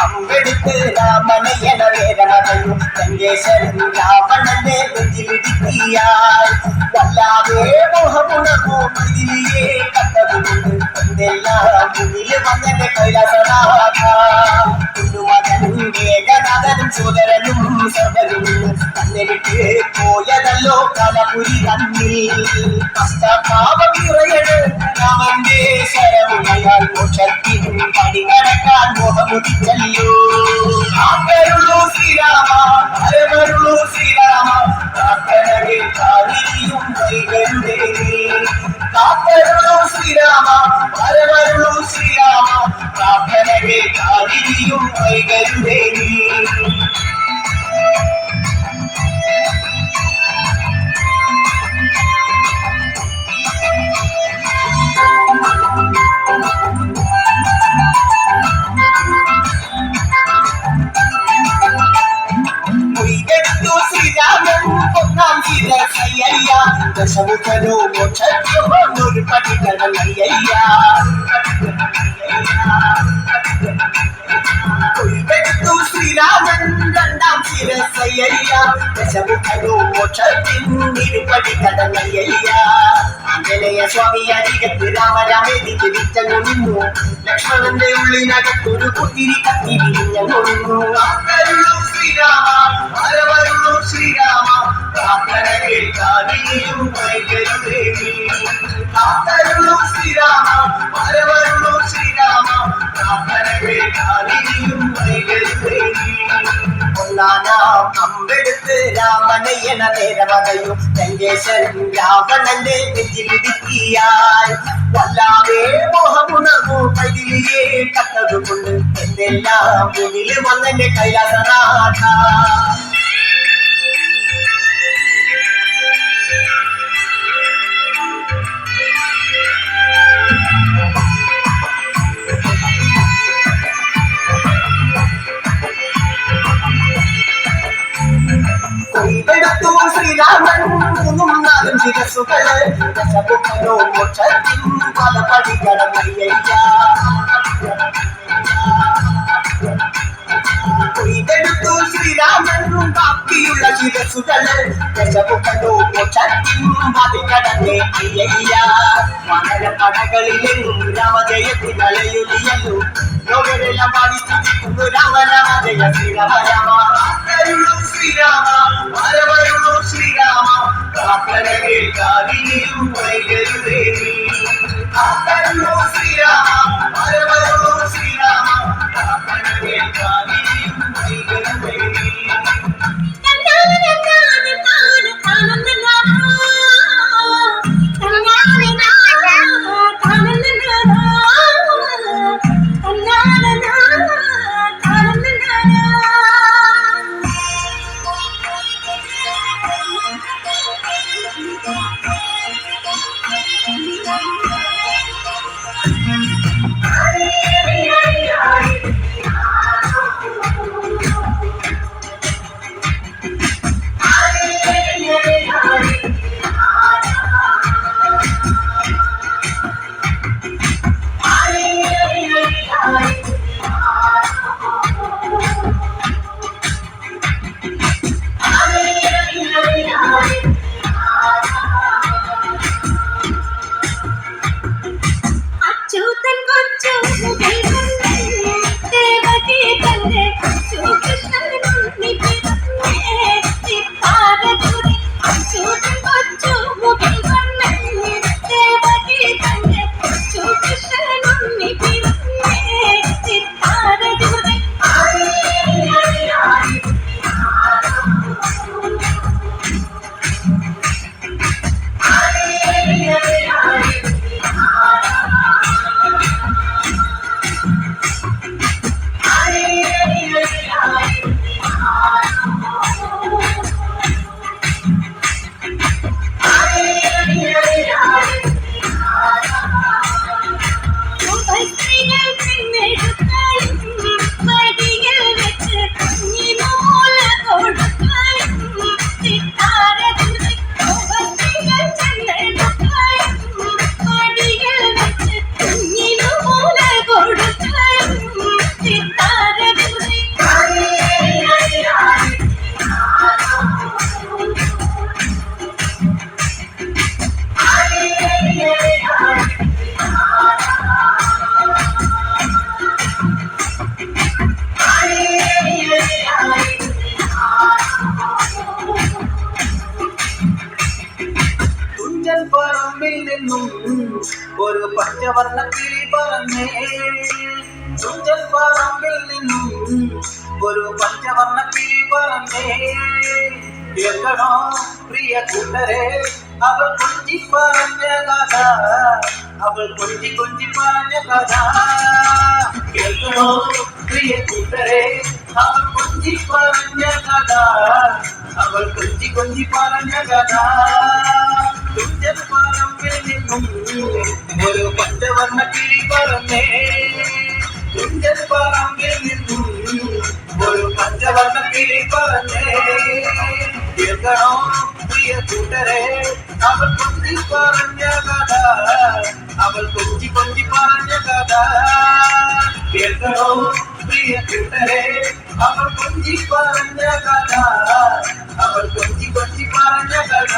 അമ്പെടുത്ത് രാമനെ എന വേദനയും ലങ്കേശ്വരൻ രാവണന്റെ നെഞ്ചിലിടുക്കിയാൽ വല്ലാതെ മോഹമുണർന്നു മതിലിയെ കണ്ടതുകൊണ്ട് എന്തെല്ലാം മുന്നിൽ വന്നെ കൈലാസനാഥ ഏകനാഥനും സോദരനും സർവരും കണ്ണിലിട്ട് പോയതല്ലോ കലപുരി കണ്ണിൽ കഷ്ടപാപം നിറയണ് രാമന്റെ ശരമുനയാൽ മോക്ഷത്തിനും പടി കടക്കാൻ മോഹമുദിച്ചല്ലോ കാക്കരുളൂ ശ്രീരാമ ഹരമരുളൂ ശ്രീരാമ കാക്കരകെ കാളിയും കൈകളുടെ കാക്കരുളൂ ശ്രീരാമ ഹരമരുളൂ ശ്രീരാമ കാക്കരകെ കാളിയും കൈകളുടെ ദശമുഖനോ മോക്ഷത്തിനൊരു പടികളയ്യ ശ്രീരാമൻ രണ്ടാം ശിരസയ്യ ദശമുഖനോ മോക്ഷത്തിനിരുപടി കടന്നയ്യ ആഞ്ജനേയ സ്വാമി അരികത്ത് രാമരാമേതി തിരിച്ചങ്ങു നിന്നു ലക്ഷ്മണന്റെ ഉള്ളിനകത്തൊരു പുത്തിരി കത്തി വിരിഞ്ഞു ശ്രീരാമ ഹരവരുളൂ ശ്രീരാമ കാക്കരകെ കാളിയും കൈകളുടെ കാക്കരുളൂ ശ്രീരാമ ഹരവരുളൂ ശ്രീരാമ കാക്കരകെ കാളിയും കൈകളുടെ ഒന്നാനാം അമ്പെടുത്ത് രാമനെ എന നേരവതയും ലങ്കേശ്വരൻ രാവണന്റെ നെഞ്ചിലിടുക്കിയാൽ വല്ലാതെ മോഹമുണർന്നു മതിലിയെ കണ്ടതുകൊണ്ട് എന്തെല്ലാം മുന്നിൽ വന്നെ കൈലാസനാഥ കൊയ്തെടുത്തു ശ്രീരാമൻ മൂന്നും നാലും ശിരസുകള് ദശമുഖനോ മോക്ഷത്തിൻ പല പടി കടന്നയ്യ കൊയ്തെടുത്തു ശ്രീരാമൻ ബാക്കിയുള്ള ശിരസുകള് ദശമുഖനോ മോക്ഷത്തിൻ പതി കടന്നേ അയ്യ മണല പടകളിലെങ്ങും രാമജയത്തിൽ അലയൊലിയല്ലോ ലോകരെല്ലാം പാടി സ്തുതിക്കുന്നു രാമ രാമ ജയ ശ്രീരാമ രാമ ശ്രീരാമ ഹരവരുളൂ ശ്രീരാമ കാക്കരകെ കാളിയും കൈകളുടെ കാക്കരുളൂ ശ്രീരാമ ഹരവരുളൂ ശ്രീരാമ കാക്കരകെ കാളിയും കൈകളുടെ നിന്നും ഒരു പഞ്ചവർണ്ണ കിളി പറന്നേ. തുഞ്ചൻ പറമ്പിൽ നിന്നും ഒരു പഞ്ചവർണ്ണ കിളി പറന്നേ. കേൾക്കണോ പ്രിയ കൂട്ടരെ അവൾ കൊഞ്ചി പറഞ്ഞ കഥ, അവൾ കൊഞ്ചി കൊഞ്ചി പറഞ്ഞ കഥ. കേൾക്കണോ പ്രിയ കൂട്ടരെ അവൾ കൊഞ്ചി പറഞ്ഞ കഥ, അവൾ കൊഞ്ചി കൊഞ്ചി പറഞ്ഞ കഥ. തുഞ്ചൻ പറമ്പിൽ നിന്നും ഒരു പഞ്ചവർണ്ണ കിളി പറന്നേ. തുഞ്ചൻ പറമ്പിൽ നിന്നും ഒരു പഞ്ചവർണ്ണ കിളി പറന്നേ. കേൾക്കണോ പ്രിയ കൂട്ടരെ അവൾ കൊഞ്ചി പറഞ്ഞ കഥ, അവൾ കൊഞ്ചി കൊഞ്ചി പറഞ്ഞ കഥ. കേൾക്കണോ പ്രിയ കൂട്ടരെ അവൾ കൊഞ്ചി പറഞ്ഞ കഥ, അവൾ കൊഞ്ചി കൊഞ്ചി പറഞ്ഞ കഥ.